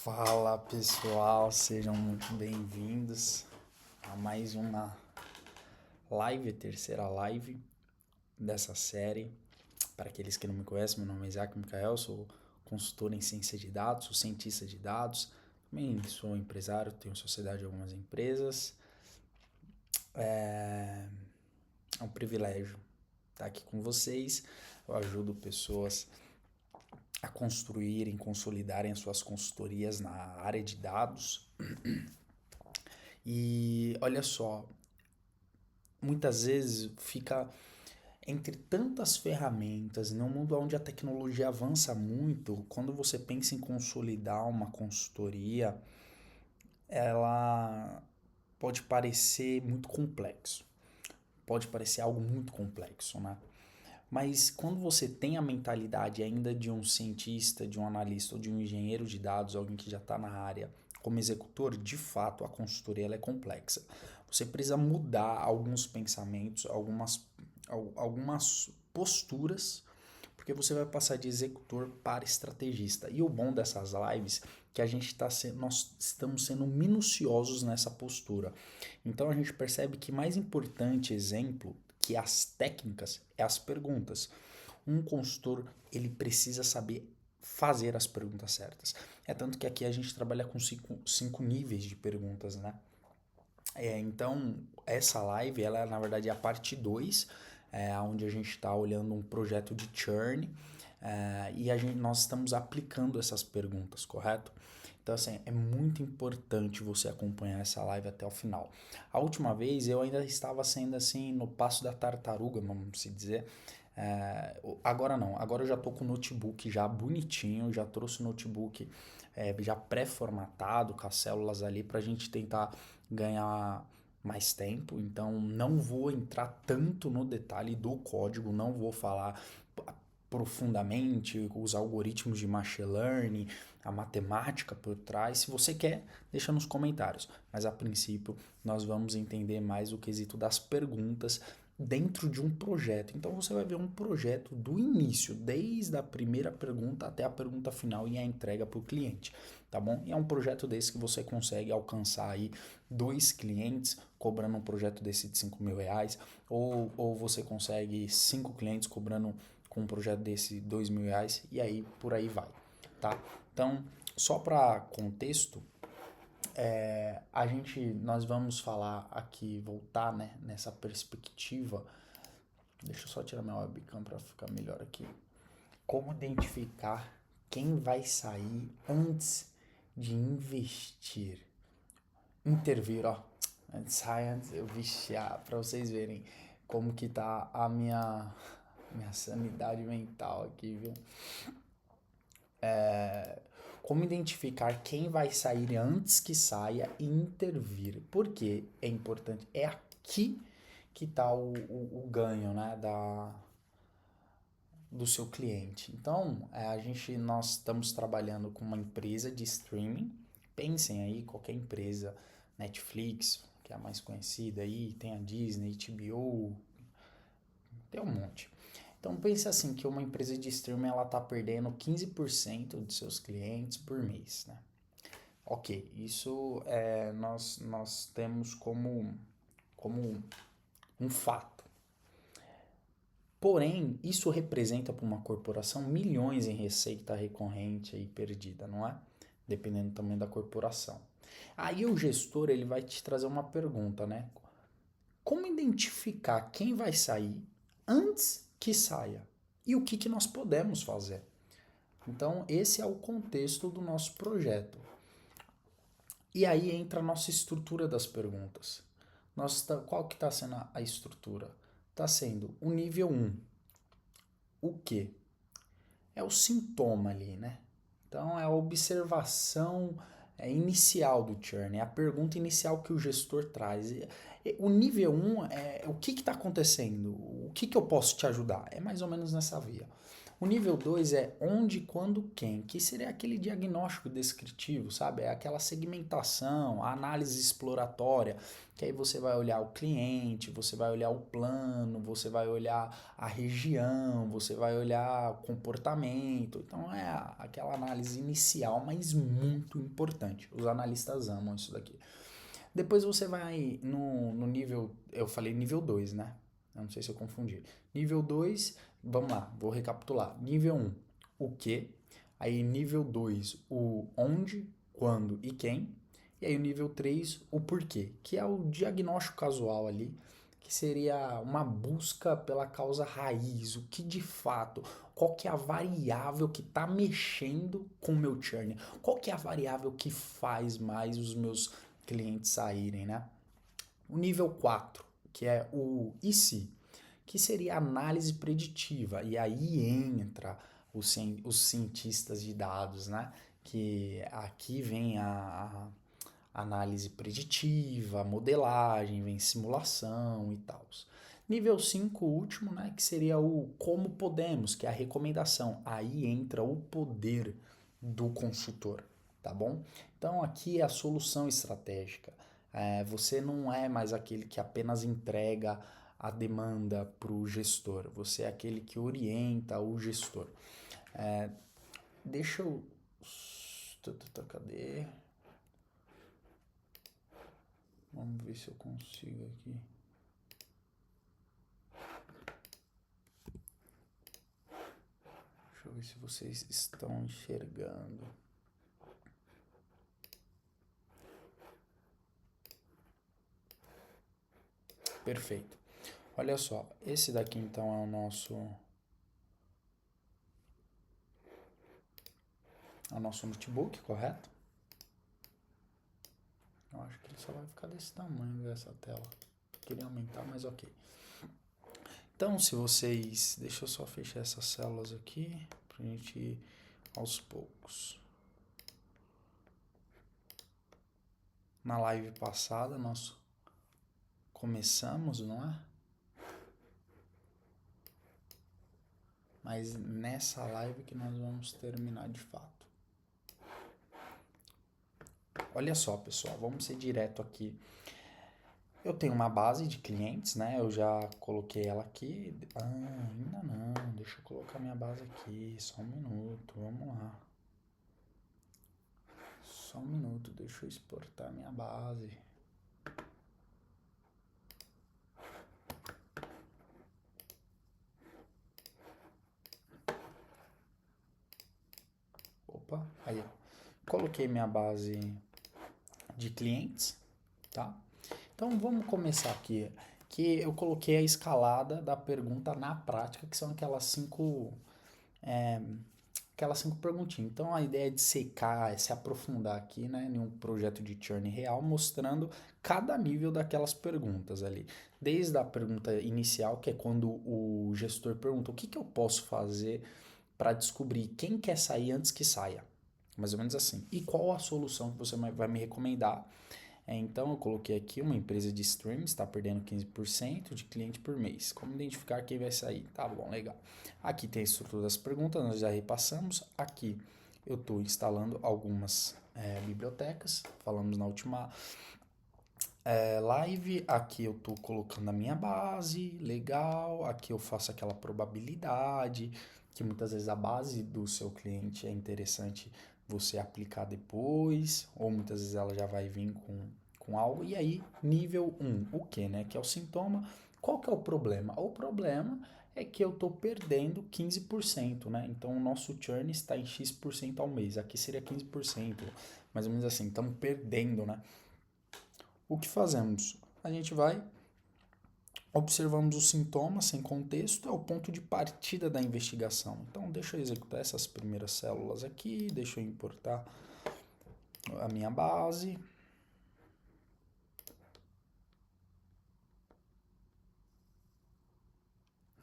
Fala pessoal, sejam muito bem-vindos a mais uma live, terceira live dessa série. Para aqueles que não me conhecem, meu nome é Isaac Micael, sou consultor em ciência de dados, sou cientista de dados, também sou empresário, tenho sociedade em algumas empresas. É um privilégio estar aqui com vocês. Eu ajudo pessoas a construírem, consolidarem as suas consultorias na área de dados. E olha só, muitas vezes fica entre tantas ferramentas, num mundo onde a tecnologia avança muito, quando você pensa em consolidar uma consultoria, ela pode parecer muito complexo, pode parecer algo muito complexo, né? Mas quando você tem a mentalidade ainda de um cientista, de um analista ou de um engenheiro de dados, alguém que já está na área como executor, de fato a consultoria ela é complexa. Você precisa mudar alguns pensamentos, algumas posturas, porque você vai passar de executor para estrategista. E o bom dessas lives é que nós estamos sendo minuciosos nessa postura. Então a gente percebe que mais importante exemplo que as técnicas é as perguntas. Um consultor ele precisa saber fazer as perguntas certas. É tanto que aqui a gente trabalha com cinco níveis de perguntas, né? Então, essa live, ela na verdade é a parte 2, onde a gente está olhando um projeto de churn e nós estamos aplicando essas perguntas, correto? Então, assim, é muito importante você acompanhar essa live até o final. A última vez eu ainda estava sendo assim no passo da tartaruga, vamos se dizer. Agora não, agora eu já tô com o notebook já bonitinho, já trouxe o notebook já pré-formatado, com as células ali, para a gente tentar ganhar mais tempo. Então não vou entrar tanto no detalhe do código, não vou falar profundamente os algoritmos de machine learning, a matemática por trás. Se você quer, deixa nos comentários. Mas a princípio nós vamos entender mais o quesito das perguntas dentro de um projeto. Então você vai ver um projeto do início, desde a primeira pergunta até a pergunta final e a entrega para o cliente, tá bom? E é um projeto desse que você consegue alcançar aí 2 clientes cobrando um projeto desse de R$ 5.000, ou você consegue 5 clientes cobrando com um projeto desse R$ 2.000 e aí por aí vai, tá? Então, só para contexto, nós vamos falar aqui, voltar, né, nessa perspectiva. Deixa eu só tirar minha webcam para ficar melhor aqui. Como identificar quem vai sair antes de investir? Intervir, ó. Sai antes, eu viciar, para vocês verem como que tá a minha sanidade mental aqui, viu? Como identificar quem vai sair antes que saia e intervir. Por que é importante? É aqui que está o ganho, né, do seu cliente. Então, nós estamos trabalhando com uma empresa de streaming. Pensem aí, qualquer empresa, Netflix, que é a mais conhecida aí, tem a Disney, HBO, tem um monte. Então pense assim que uma empresa de streaming ela está perdendo 15% de seus clientes por mês, né? Ok, isso nós temos como um fato. Porém, isso representa para uma corporação milhões em receita recorrente aí perdida, não é? Dependendo também da corporação. Aí o gestor ele vai te trazer uma pergunta, né? Como identificar quem vai sair antes que saia? E o que nós podemos fazer? Então, esse é o contexto do nosso projeto. E aí entra a nossa estrutura das perguntas. Qual que está sendo a estrutura? Está sendo o nível 1. O que? É o sintoma ali, né? Então, é a observação inicial do churn, é a pergunta inicial que o gestor traz. O nível 1 é o que está acontecendo? O que eu posso te ajudar? É mais ou menos nessa via. O nível 2 é onde, quando, quem, que seria aquele diagnóstico descritivo, sabe? É aquela segmentação, a análise exploratória, que aí você vai olhar o cliente, você vai olhar o plano, você vai olhar a região, você vai olhar o comportamento. Então é aquela análise inicial, mas muito importante. Os analistas amam isso daqui. Depois você vai no nível, eu falei nível 2, né? Eu não sei se eu confundi. Nível 2, vamos lá, vou recapitular. Nível 1, o que. Aí nível 2, o onde, quando e quem. E aí o nível 3, o porquê, que é o diagnóstico casual ali, que seria uma busca pela causa raiz, o que de fato, qual que é a variável que está mexendo com o meu churn, qual que é a variável que faz mais os meus clientes saírem, né? O nível 4, que é o e se, que seria a análise preditiva, e aí entra os cientistas de dados, né? Que aqui vem a análise preditiva, modelagem, vem simulação e tal. Nível 5, último, né, que seria o como podemos, que é a recomendação. Aí entra o poder do consultor, tá bom? Então aqui é a solução estratégica. Você não é mais aquele que apenas entrega a demanda para o gestor, você é aquele que orienta o gestor. Deixa eu. Cadê? Vamos ver se eu consigo aqui. Deixa eu ver se vocês estão enxergando. Perfeito. Olha só, esse daqui então é o nosso notebook, correto? Eu acho que ele só vai ficar desse tamanho essa tela. Queria aumentar, mas ok. Então, se vocês... Deixa eu só fechar essas células aqui pra gente ir aos poucos. Na live passada nós começamos, não é? Mas nessa live que nós vamos terminar de fato. Olha só, pessoal, vamos ser direto aqui. Eu tenho uma base de clientes, né? Eu já coloquei ela aqui. Ainda não. Deixa eu colocar minha base aqui. Só um minuto. Vamos lá. Só um minuto. Deixa eu exportar minha base. Opa, aí. Coloquei minha base de clientes, tá? Então vamos começar aqui. Que eu coloquei a escalada da pergunta na prática, que são aquelas cinco perguntinhas. Então a ideia é de secar, é se aprofundar aqui, né, em um projeto de churn real, mostrando cada nível daquelas perguntas ali. Desde a pergunta inicial, que é quando o gestor pergunta o que eu posso fazer para descobrir quem quer sair antes que saia. Mais ou menos assim. E qual a solução que você vai me recomendar? Então eu coloquei aqui uma empresa de streams, está perdendo 15% de cliente por mês. Como identificar quem vai sair? Tá bom, legal. Aqui tem a estrutura das perguntas, nós já repassamos. Aqui eu estou instalando algumas bibliotecas, falamos na última live. Aqui eu estou colocando a minha base, legal. Aqui eu faço aquela probabilidade, que muitas vezes a base do seu cliente é interessante você aplicar depois, ou muitas vezes ela já vai vir com algo. E aí, nível 1, o que, né? Que é o sintoma. Qual que é o problema? O problema é que eu estou perdendo 15%, né? Então, o nosso churn está em X% ao mês. Aqui seria 15%, mais ou menos assim. Estamos perdendo, né? O que fazemos? A gente vai, observamos os sintomas sem contexto, é o ponto de partida da investigação. Então, deixa eu executar essas primeiras células aqui, deixa eu importar a minha base.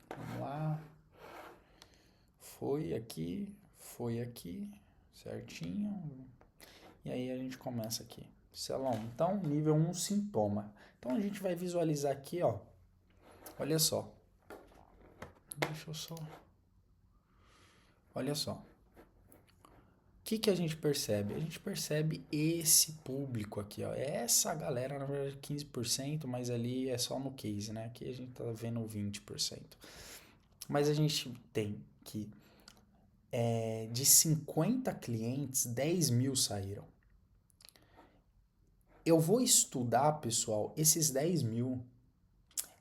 Vamos lá. Foi aqui, certinho. E aí a gente começa aqui. Célula 1. Então, nível 1, sintoma. Então, a gente vai visualizar aqui, ó. Olha só. Deixa eu só... Olha só. O que a gente percebe? A gente percebe esse público aqui, ó. Essa galera, na verdade, 15%, mas ali é só no case, né? Aqui a gente tá vendo 20%. Mas a gente tem que de 50 clientes, 10 mil saíram. Eu vou estudar, pessoal, esses 10 mil.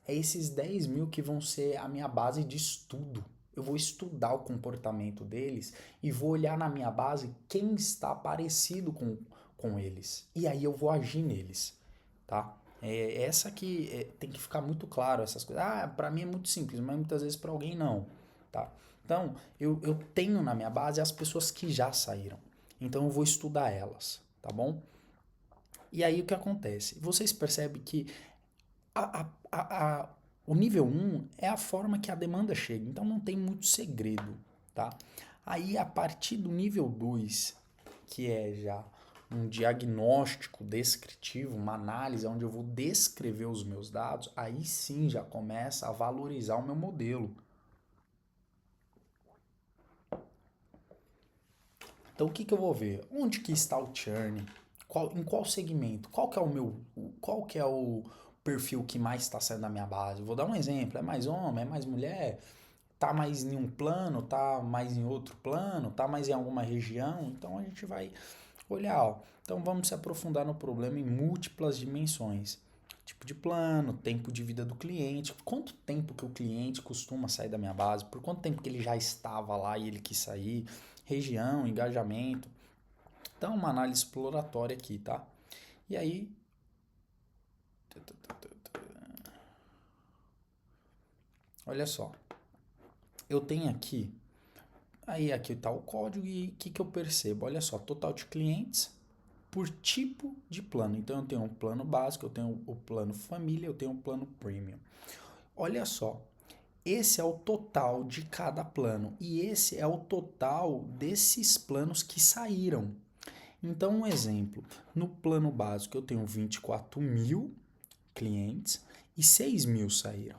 É esses 10 mil que vão ser a minha base de estudo. Eu vou estudar o comportamento deles e vou olhar na minha base quem está parecido com eles. E aí eu vou agir neles, tá? Essa que tem que ficar muito claro, essas coisas. Ah, pra mim é muito simples, mas muitas vezes pra alguém não, tá? Então, eu tenho na minha base as pessoas que já saíram. Então eu vou estudar elas, tá bom? E aí o que acontece? Vocês percebem que a, a, a, o nível um é a forma que a demanda chega, então não tem muito segredo, tá? Aí a partir do nível 2 que é já um diagnóstico descritivo, uma análise onde eu vou descrever os meus dados, aí sim já começa a valorizar o meu modelo. Então o que eu vou ver? Onde que está o churn? Em qual segmento? Qual que é o perfil que mais está saindo da minha base? Vou dar um exemplo, é mais homem, é mais mulher, tá mais em um plano, tá mais em outro plano, tá mais em alguma região, então a gente vai olhar, ó. Então vamos se aprofundar no problema em múltiplas dimensões. Tipo de plano, tempo de vida do cliente, quanto tempo que o cliente costuma sair da minha base, por quanto tempo que ele já estava lá e ele quis sair, região, engajamento. Então, uma análise exploratória aqui, tá? E aí. Olha só. Eu tenho aqui. Aí aqui está o código e o que eu percebo? Olha só, total de clientes por tipo de plano. Então eu tenho um plano básico, eu tenho o plano família, eu tenho um plano premium. Olha só, esse é o total de cada plano e esse é o total desses planos que saíram. Então, um exemplo, no plano básico eu tenho 24 mil clientes e 6 mil saíram.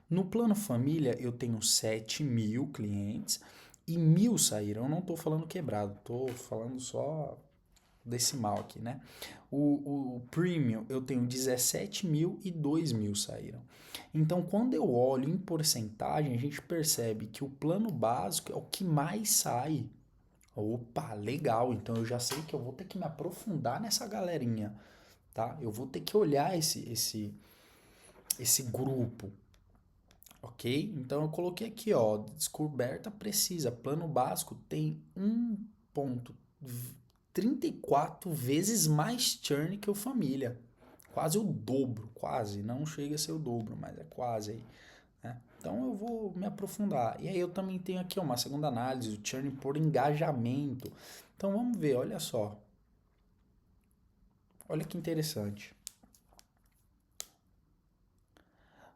No plano família eu tenho 7 mil clientes e 1.000 saíram. Eu não estou falando quebrado, estou falando só decimal aqui, né? O premium eu tenho 17 mil e 2 mil saíram. Então, quando eu olho em porcentagem, a gente percebe que o plano básico é o que mais sai. Opa, legal. Então eu já sei que eu vou ter que me aprofundar nessa galerinha, tá? Eu vou ter que olhar esse grupo, ok? Então eu coloquei aqui, ó, descoberta precisa. Plano básico tem 1,34 vezes mais churn que o família. Quase o dobro, quase. Não chega a ser o dobro, mas é quase aí. Né? Então eu vou me aprofundar. E aí eu também tenho aqui ó, uma segunda análise, o churn por engajamento. Então vamos ver, olha só. Olha que interessante.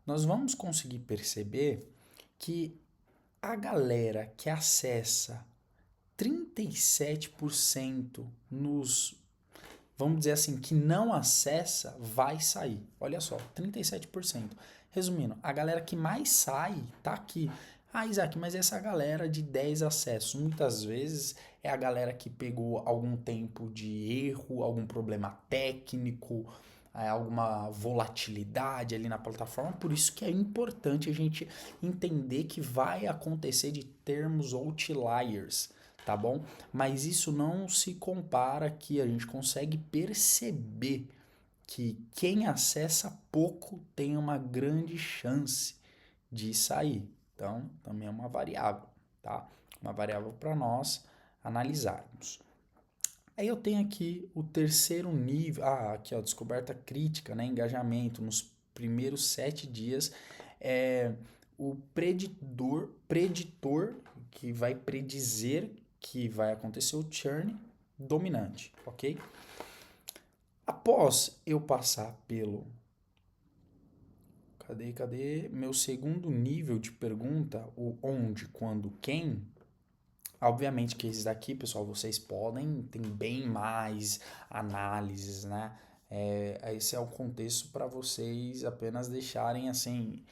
Nós vamos conseguir perceber que a galera que acessa 37% nos, vamos dizer assim, que não acessa, vai sair. Olha só, 37%. Resumindo, a galera que mais sai tá aqui. Ah, Isaac, mas essa galera de 10 acessos, muitas vezes é a galera que pegou algum tempo de erro, algum problema técnico, alguma volatilidade ali na plataforma. Por isso que é importante a gente entender que vai acontecer de termos outliers, tá bom? Mas isso não se compara que a gente consegue perceber que quem acessa pouco tem uma grande chance de sair. Então, também é uma variável, tá? Uma variável para nós analisarmos. Aí eu tenho aqui o terceiro nível, aqui ó, descoberta crítica, né? Engajamento nos primeiros 7 dias. É o preditor que vai predizer que vai acontecer o churn dominante, ok? Após eu passar pelo cadê meu segundo nível de pergunta, o onde, quando, quem, obviamente que esses daqui, pessoal, vocês podem, tem bem mais análises, né? Esse é o contexto para vocês apenas deixarem assim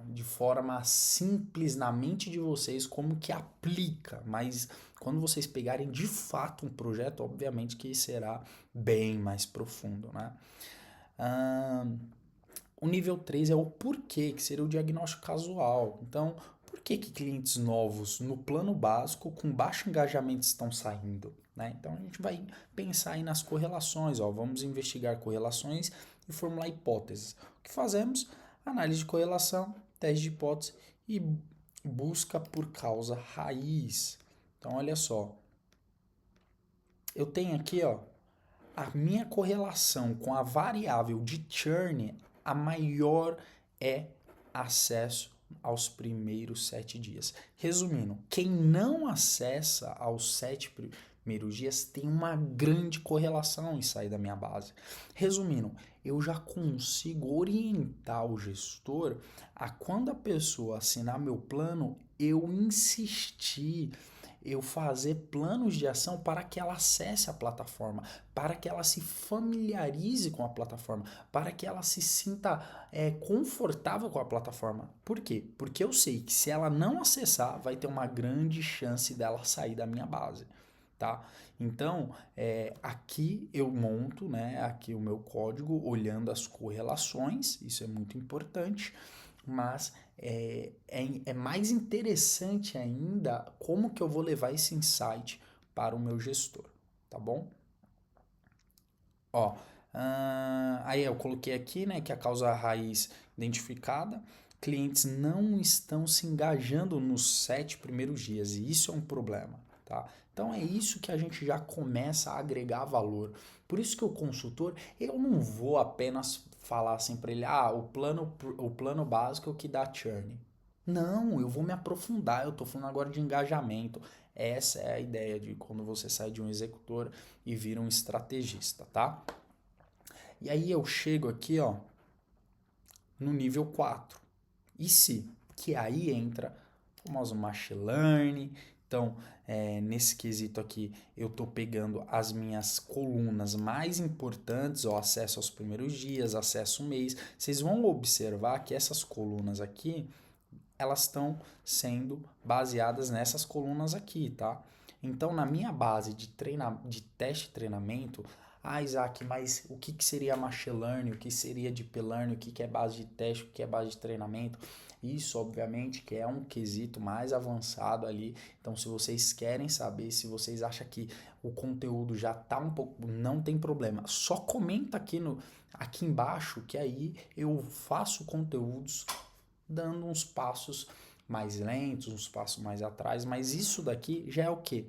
de forma simples na mente de vocês como que aplica, mas quando vocês pegarem de fato um projeto, obviamente que será bem mais profundo, né? O nível 3 é o porquê, que seria o diagnóstico casual. Então, por que clientes novos no plano básico com baixo engajamento estão saindo? Né? Então, a gente vai pensar aí nas correlações. Ó, vamos investigar correlações e formular hipóteses. O que fazemos? Análise de correlação, teste de hipótese e busca por causa raiz. Então, olha só. Eu tenho aqui, ó, a minha correlação com a variável de churn, a maior é acesso aos primeiros 7 dias. Resumindo, quem não acessa aos 7 primeiros dias tem uma grande correlação em sair da minha base. Resumindo, eu já consigo orientar o gestor a quando a pessoa assinar meu plano, eu insistir, eu fazer planos de ação para que ela acesse a plataforma, para que ela se familiarize com a plataforma, para que ela se sinta confortável com a plataforma. Por quê? Porque eu sei que se ela não acessar, vai ter uma grande chance dela sair da minha base. Tá? Então, aqui eu monto, né, aqui o meu código olhando as correlações, isso é muito importante, mas é mais interessante ainda como que eu vou levar esse insight para o meu gestor, tá bom? Ó, aí eu coloquei aqui, né, que a causa raiz identificada, clientes não estão se engajando nos 7 primeiros dias e isso é um problema, tá? Então é isso que a gente já começa a agregar valor. Por isso que o consultor, eu não vou apenas falar assim para ele, o plano básico é o que dá churn. Não, eu vou me aprofundar, eu estou falando agora de engajamento. Essa é a ideia de quando você sai de um executor e vira um estrategista, tá? E aí eu chego aqui, ó, no nível 4. E se? Que aí entra o famoso machine learning. Então, nesse quesito aqui, eu estou pegando as minhas colunas mais importantes, ó, acesso aos primeiros dias, acesso ao mês. Vocês vão observar que essas colunas aqui, elas estão sendo baseadas nessas colunas aqui, tá? Então, na minha base de teste e treinamento, Isaac, mas o que seria machine learning, o que seria deep learning, o que é base de teste, o que é base de treinamento? Isso, obviamente, que é um quesito mais avançado ali. Então, se vocês querem saber, se vocês acham que o conteúdo já tá um pouco, não tem problema. Só comenta aqui embaixo que aí eu faço conteúdos dando uns passos mais lentos, uns passos mais atrás, mas isso daqui já é o quê?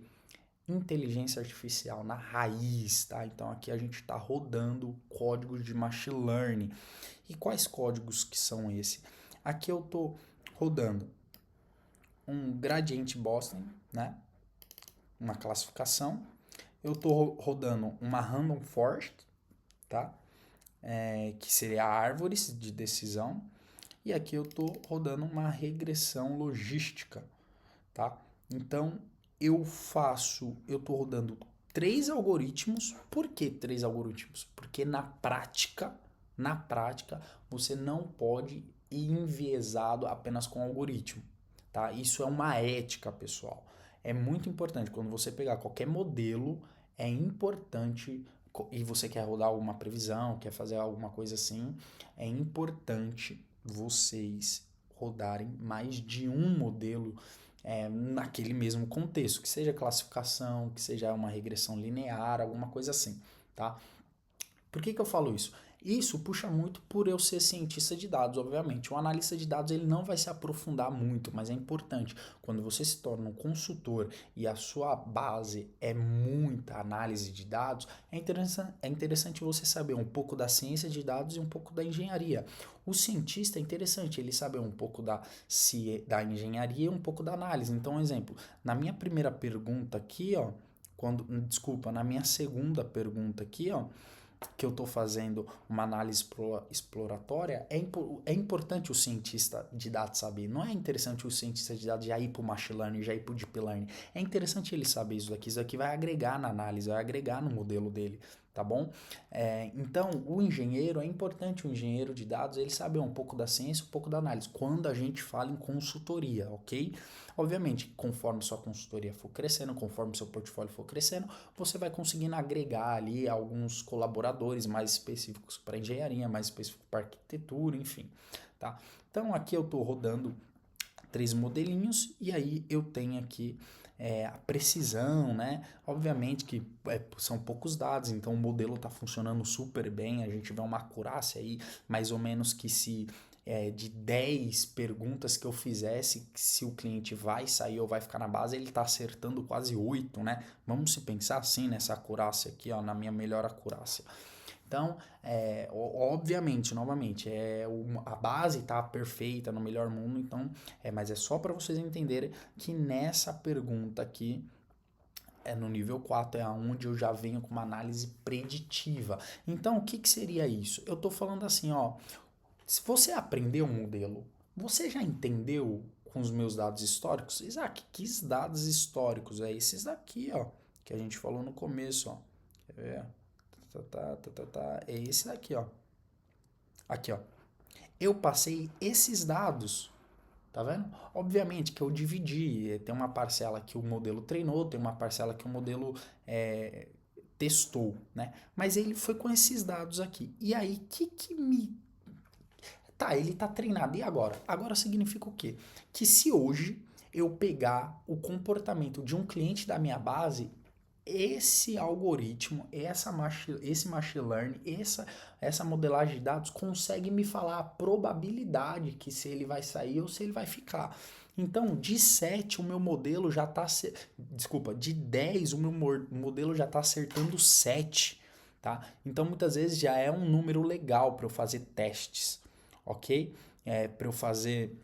Inteligência artificial na raiz, tá? Então aqui a gente está rodando códigos de machine learning. E quais códigos que são esses? Aqui eu tô rodando um gradiente Boston, né? Uma classificação. Eu tô rodando uma random forest, tá? Que seria árvores de decisão. E aqui eu estou rodando uma regressão logística, tá? Então, eu estou rodando 3 algoritmos. Por que 3 algoritmos? Porque na prática, você não pode ir enviesado apenas com algoritmo, tá? Isso é uma ética, pessoal. É muito importante. Quando você pegar qualquer modelo, é importante, e você quer rodar alguma previsão, quer fazer alguma coisa assim, é importante vocês rodarem mais de um modelo naquele mesmo contexto, que seja classificação, que seja uma regressão linear, alguma coisa assim, tá? Por que eu falo isso? Isso puxa muito por eu ser cientista de dados, obviamente. O analista de dados ele não vai se aprofundar muito, mas é importante. Quando você se torna um consultor e a sua base é muita análise de dados, é interessante você saber um pouco da ciência de dados e um pouco da engenharia. O cientista é interessante ele saber um pouco da engenharia e um pouco da análise. Então, um exemplo, na minha primeira pergunta aqui, ó, na minha segunda pergunta aqui, ó, que eu estou fazendo uma análise exploratória, é importante o cientista de dados saber. Não é interessante o cientista de dados já ir para o machine learning, já ir para o deep learning. É interessante ele saber isso daqui. Isso aqui vai agregar na análise, vai agregar no modelo dele, tá bom? Então, o engenheiro, é importante o engenheiro de dados, ele saber um pouco da ciência, um pouco da análise, quando a gente fala em consultoria, ok? Obviamente, conforme sua consultoria for crescendo, conforme seu portfólio for crescendo, você vai conseguindo agregar ali alguns colaboradores mais específicos para engenharia, mais específicos para arquitetura, enfim, tá? Então, aqui eu estou rodando 3 modelinhos e aí eu tenho aqui a precisão, né? Obviamente que são poucos dados, então o modelo está funcionando super bem, a gente vê uma acurácia aí, mais ou menos que se de 10 perguntas que eu fizesse, se o cliente vai sair ou vai ficar na base, ele está acertando quase 8, né? Vamos se pensar assim nessa acurácia aqui, ó, na minha melhor acurácia. Então, obviamente, novamente, a base está perfeita no melhor mundo, então, mas é só para vocês entenderem que nessa pergunta aqui, no nível 4, é onde eu já venho com uma análise preditiva. Então, o que seria isso? Eu estou falando assim, ó, se você aprendeu um modelo, você já entendeu com os meus dados históricos? Isaac, que dados históricos? É esses daqui, ó, que a gente falou no começo, ó. Quer ver? É esse daqui, ó. Aqui, ó. Eu passei esses dados, tá vendo? Obviamente que eu dividi, tem uma parcela que o modelo treinou, tem uma parcela que o modelo testou, né? Mas ele foi com esses dados aqui. E aí, que me... Tá, ele tá treinado. E agora? Agora significa o quê? Que se hoje eu pegar o comportamento de um cliente da minha base, esse algoritmo, esse machine learning, essa modelagem de dados consegue me falar a probabilidade que se ele vai sair ou se ele vai ficar. Então, de 7 o meu modelo já está... Desculpa, de 10 o meu modelo já está acertando 7, tá? Então, muitas vezes já é um número legal para eu fazer testes, ok? Para eu fazer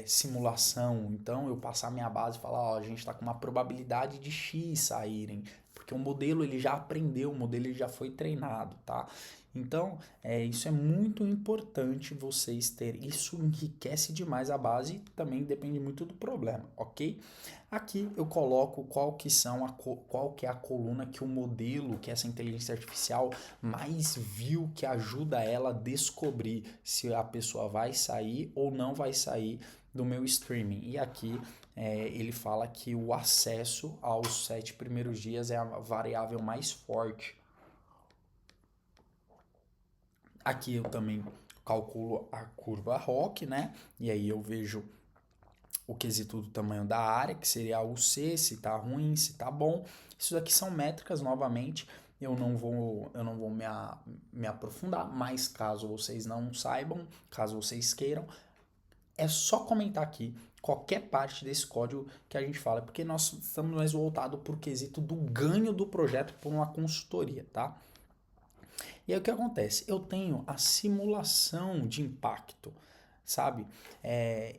simulação. Então eu passar minha base e falar, ó, a gente está com uma probabilidade de X saírem, porque o modelo ele já aprendeu, o modelo ele já foi treinado, tá? Então, isso é muito importante vocês terem. Isso enriquece demais a base e também depende muito do problema, ok? Aqui eu coloco qual que é a coluna que o modelo, que essa inteligência artificial mais viu, que ajuda ela a descobrir se a pessoa vai sair ou não vai sair do meu streaming. E aqui ele fala que o acesso aos 7 primeiros dias é a variável mais forte. Aqui eu também calculo a curva ROC, né? E aí eu vejo o quesito do tamanho da área, que seria a UC, se tá ruim, se tá bom. Isso daqui são métricas, novamente, eu não vou me aprofundar, mas caso vocês não saibam, caso vocês queiram, é só comentar aqui qualquer parte desse código que a gente fala, porque nós estamos mais voltados para o quesito do ganho do projeto por uma consultoria, tá? E aí o que acontece? Eu tenho a simulação de impacto, sabe?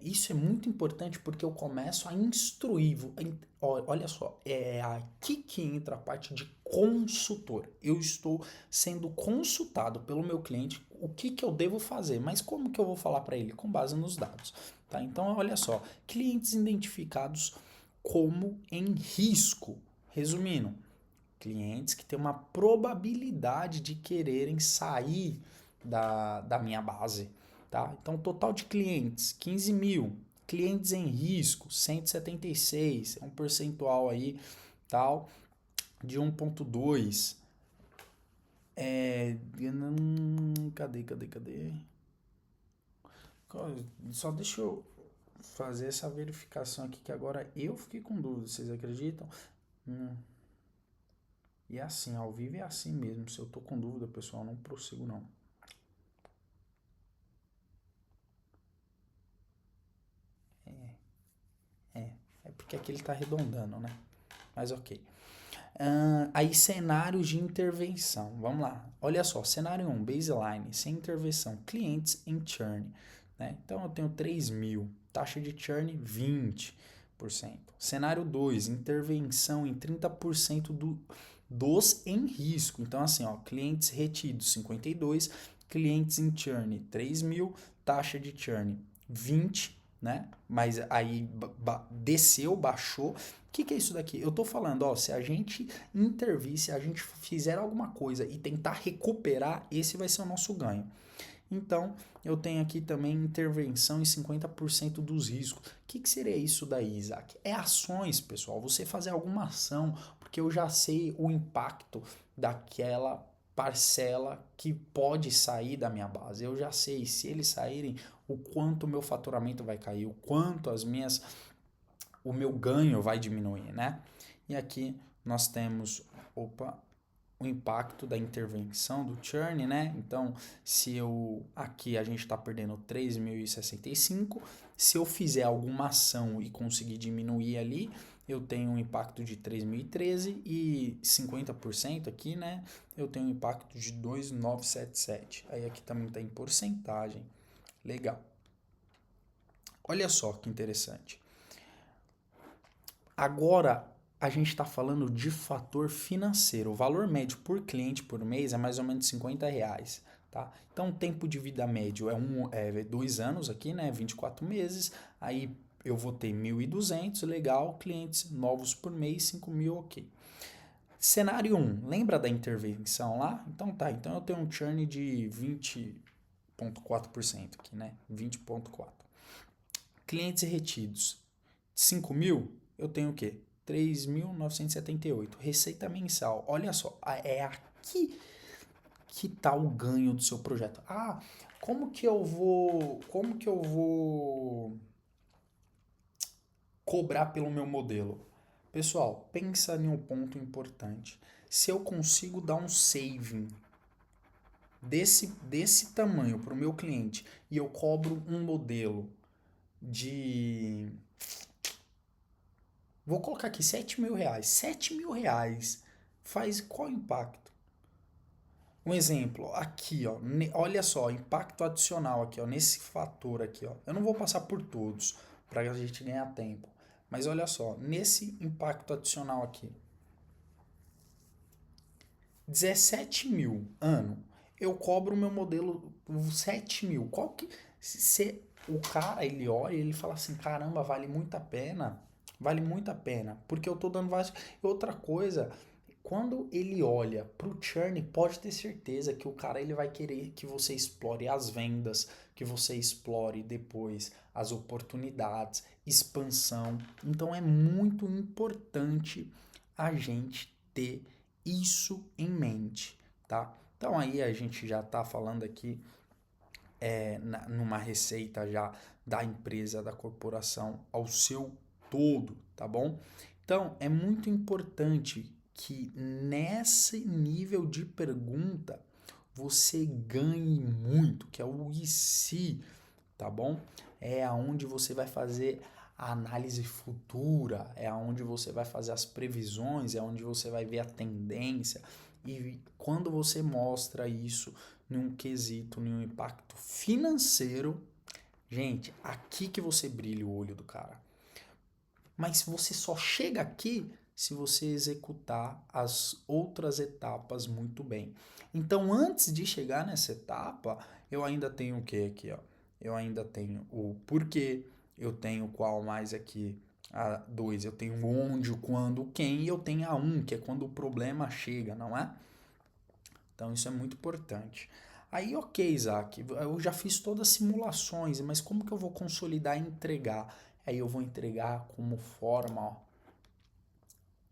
Isso é muito importante porque eu começo a instruir. Olha só, é aqui que entra a parte de consultor. Eu estou sendo consultado pelo meu cliente o que eu devo fazer, mas como que eu vou falar para ele? Com base nos dados. Tá? Então, olha só, clientes identificados como em risco. Resumindo, clientes que têm uma probabilidade de quererem sair da minha base, tá? Então, total de clientes, 15 mil. Clientes em risco, 176, é um percentual aí, tal, de 1,2. Cadê? Só deixa eu fazer essa verificação aqui, que agora eu fiquei com dúvida, vocês acreditam? E é assim, ao vivo é assim mesmo. Se eu tô com dúvida, pessoal, não prossigo não. É porque aqui ele tá arredondando, né? Mas ok. Aí, cenários de intervenção. Vamos lá. Olha só, cenário 1, baseline, sem intervenção, clientes em churn. Né? Então, eu tenho 3 mil. Taxa de churn, 20%. Cenário 2, intervenção em 30% dos em risco. Então, assim, ó, clientes retidos, 52, clientes em churn, 3 mil, taxa de churn, 20, né? Mas aí desceu, baixou, que é isso daqui? Eu tô falando, ó, se a gente intervir, se a gente fizer alguma coisa e tentar recuperar, esse vai ser o nosso ganho. Então, eu tenho aqui também intervenção em 50% dos riscos. O que seria isso daí, Isaac? É ações, pessoal. Você fazer alguma ação, porque eu já sei o impacto daquela parcela que pode sair da minha base. Eu já sei, se eles saírem, o quanto o meu faturamento vai cair, o quanto o meu ganho vai diminuir, né? E aqui nós temos, o impacto da intervenção do churn, né? Então, se eu aqui a gente está perdendo 3.065, se eu fizer alguma ação e conseguir diminuir ali, eu tenho um impacto de 3.013 e 50% aqui, né? Eu tenho um impacto de 2.977. Aí aqui também está em porcentagem. Legal. Olha só que interessante. Agora a gente está falando de fator financeiro. O valor médio por cliente por mês é mais ou menos R$ 50. Tá? Então, o tempo de vida médio é 2 anos aqui, né? 24 meses. Aí eu vou ter 1.200, legal. Clientes novos por mês, 5.000, ok. Cenário 1, lembra da intervenção lá? Então tá, então eu tenho um churn de 20,4% aqui, né? 20,4%. Clientes retidos, 5.000, eu tenho o quê? 3.978. Receita mensal. Olha só, é aqui que está o ganho do seu projeto. Ah, como que eu vou cobrar pelo meu modelo? Pessoal, pensa em um ponto importante. Se eu consigo dar um saving desse tamanho para o meu cliente e eu cobro um modelo de... Vou colocar aqui R$ 7.000. R$ 7.000 faz qual impacto? Um exemplo, aqui, ó, olha só, impacto adicional aqui, ó, nesse fator aqui, ó. Eu não vou passar por todos para a gente ganhar tempo, mas olha só, nesse impacto adicional aqui, 17.000 ano, eu cobro o meu modelo 7.000. Qual que se o cara ele olha e ele fala assim, caramba, vale muito a pena, porque eu tô dando vários. Outra coisa, quando ele olha pro churn, pode ter certeza que o cara ele vai querer que você explore as vendas, que você explore depois as oportunidades, expansão. Então é muito importante a gente ter isso em mente, tá? Então aí a gente já está falando aqui numa receita já da empresa, da corporação ao seu todo, tá bom? Então é muito importante que nesse nível de pergunta você ganhe muito, que é o e se, tá bom? É aonde você vai fazer a análise futura, é aonde você vai fazer as previsões, é onde você vai ver a tendência. E quando você mostra isso num quesito, num impacto financeiro, gente, aqui que você brilha o olho do cara. Mas você só chega aqui se você executar as outras etapas muito bem. Então, antes de chegar nessa etapa, eu ainda tenho o que aqui, ó? Eu ainda tenho o porquê, eu tenho qual mais aqui, a 2, eu tenho onde, o quando, o quem, e eu tenho a 1, que é quando o problema chega, não é? Então, isso é muito importante. Aí, ok, Isaac, eu já fiz todas as simulações, mas como que eu vou consolidar e entregar? Aí eu vou entregar como forma, ó.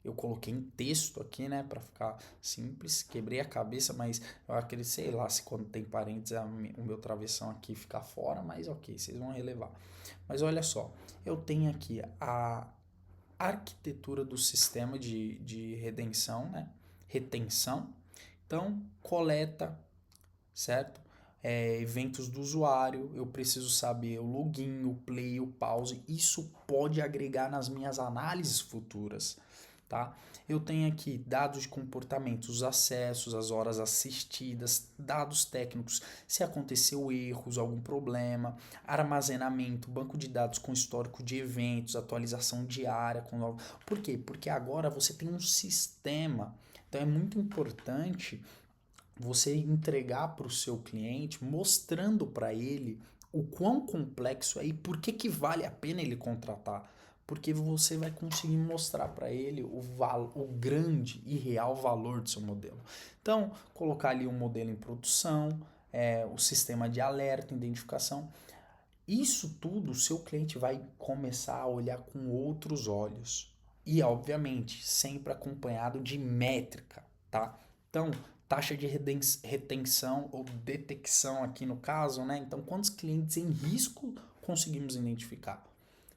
Eu coloquei em texto aqui, né, para ficar simples, quebrei a cabeça, mas eu acredito, sei lá, se quando tem parênteses o meu travessão aqui ficar fora, mas ok, vocês vão relevar. Mas olha só, eu tenho aqui a arquitetura do sistema de redenção, né, retenção. Então, coleta, certo? Eventos do usuário, eu preciso saber o login, o play, o pause. Isso pode agregar nas minhas análises futuras, tá? Eu tenho aqui dados de comportamento, os acessos, as horas assistidas, dados técnicos, se aconteceu erros, algum problema, armazenamento, banco de dados com histórico de eventos, atualização diária. Por quê? Porque agora você tem um sistema. Então é muito importante você entregar para o seu cliente, mostrando para ele o quão complexo é e por que vale a pena ele contratar. porque você vai conseguir mostrar para ele o grande e real valor do seu modelo. Então, colocar ali um modelo em produção, o sistema de alerta, identificação, isso tudo o seu cliente vai começar a olhar com outros olhos. E, obviamente, sempre acompanhado de métrica, tá? Então, taxa de retenção ou detecção aqui no caso, né? Então, quantos clientes em risco conseguimos identificar?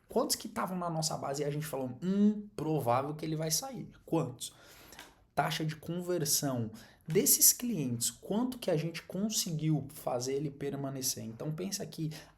Quantos que estavam na nossa base e a gente falou, provável que ele vai sair? Quantos? Taxa de conversão desses clientes, quanto que a gente conseguiu fazer ele permanecer? Então pensa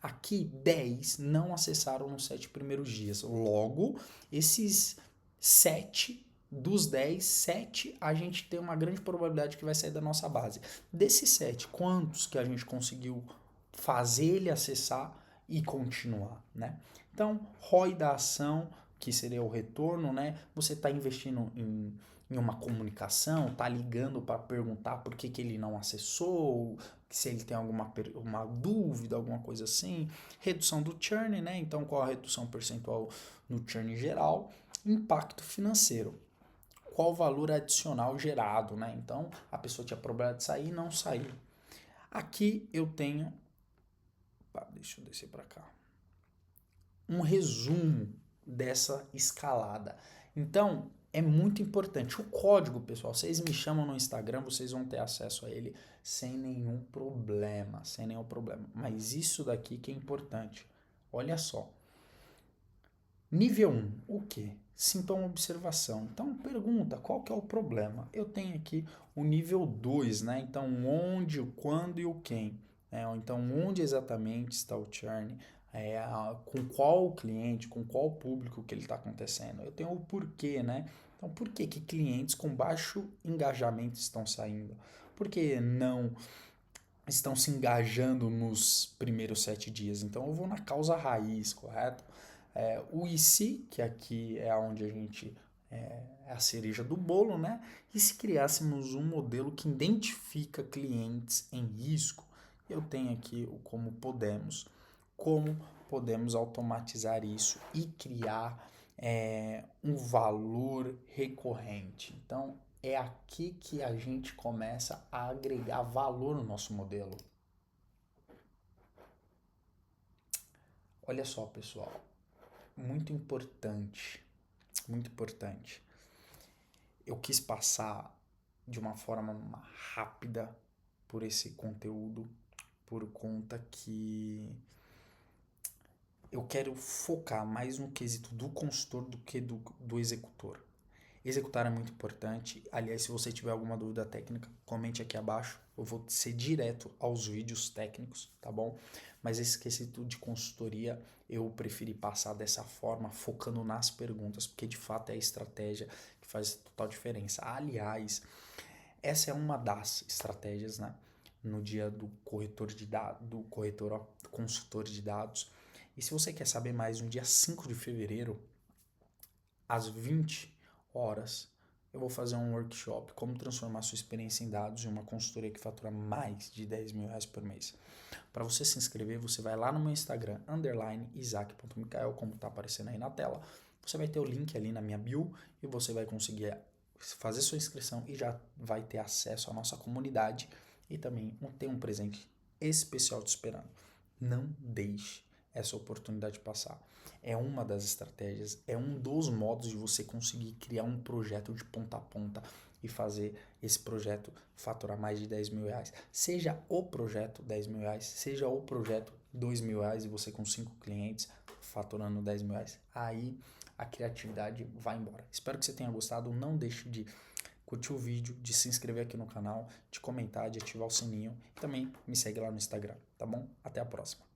aqui 10 não acessaram nos 7 primeiros dias. Logo, esses 7 dos 10, 7 a gente tem uma grande probabilidade que vai sair da nossa base. Desses 7, quantos que a gente conseguiu fazer ele acessar e continuar, né? Então, ROI da ação, que seria o retorno, né? Você está investindo em uma comunicação, tá ligando para perguntar por que ele não acessou, se ele tem uma dúvida, alguma coisa assim. Redução do churn, né? Então, qual a redução percentual no churn geral? Impacto financeiro. Qual o valor adicional gerado, né? Então, a pessoa tinha problema de sair e não saiu. Aqui eu tenho... deixa eu descer para cá. Um resumo dessa escalada. Então, é muito importante. O código, pessoal, vocês me chamam no Instagram, vocês vão ter acesso a ele sem nenhum problema, sem nenhum problema. Mas isso daqui que é importante. Olha só. Nível 1, o que? Sintoma observação. Então, pergunta, qual que é o problema? Eu tenho aqui o nível 2, né? Então, onde, o quando e o quem. Né? Então, onde exatamente está o churn? Com qual cliente, com qual público que ele está acontecendo. Eu tenho o porquê, né? Então, por que clientes com baixo engajamento estão saindo? Por que não estão se engajando nos primeiros 7 dias? Então, eu vou na causa raiz, correto? O IC, que aqui é onde a gente é a cereja do bolo, né? E se criássemos um modelo que identifica clientes em risco? Eu tenho aqui o como podemos automatizar isso e criar um valor recorrente. Então, é aqui que a gente começa a agregar valor no nosso modelo. Olha só, pessoal, muito importante, muito importante. Eu quis passar de uma forma rápida por esse conteúdo, por conta que eu quero focar mais no quesito do consultor do que do executor. Executar é muito importante. Aliás, se você tiver alguma dúvida técnica, comente aqui abaixo. Eu vou ser direto aos vídeos técnicos, tá bom? Mas esse quesito de consultoria, eu preferi passar dessa forma, focando nas perguntas, porque de fato é a estratégia que faz total diferença. Aliás, essa é uma das estratégias, né? No dia do consultor de dados. E se você quer saber mais, no dia 5 de fevereiro, às 20 horas, eu vou fazer um workshop como transformar sua experiência em dados em uma consultoria que fatura mais de 10 mil reais por mês. Para você se inscrever, você vai lá no meu Instagram, _isaac.micael, como está aparecendo aí na tela. Você vai ter o link ali na minha bio e você vai conseguir fazer sua inscrição e já vai ter acesso à nossa comunidade e também ter um presente especial te esperando. Não deixe essa oportunidade passar. É uma das estratégias, é um dos modos de você conseguir criar um projeto de ponta a ponta e fazer esse projeto faturar mais de 10 mil reais. Seja o projeto 10 mil reais, seja o projeto 2 mil reais e você com 5 clientes faturando 10 mil reais. Aí a criatividade vai embora. Espero que você tenha gostado. Não deixe de curtir o vídeo, de se inscrever aqui no canal, de comentar, de ativar o sininho. E também me segue lá no Instagram, tá bom? Até a próxima.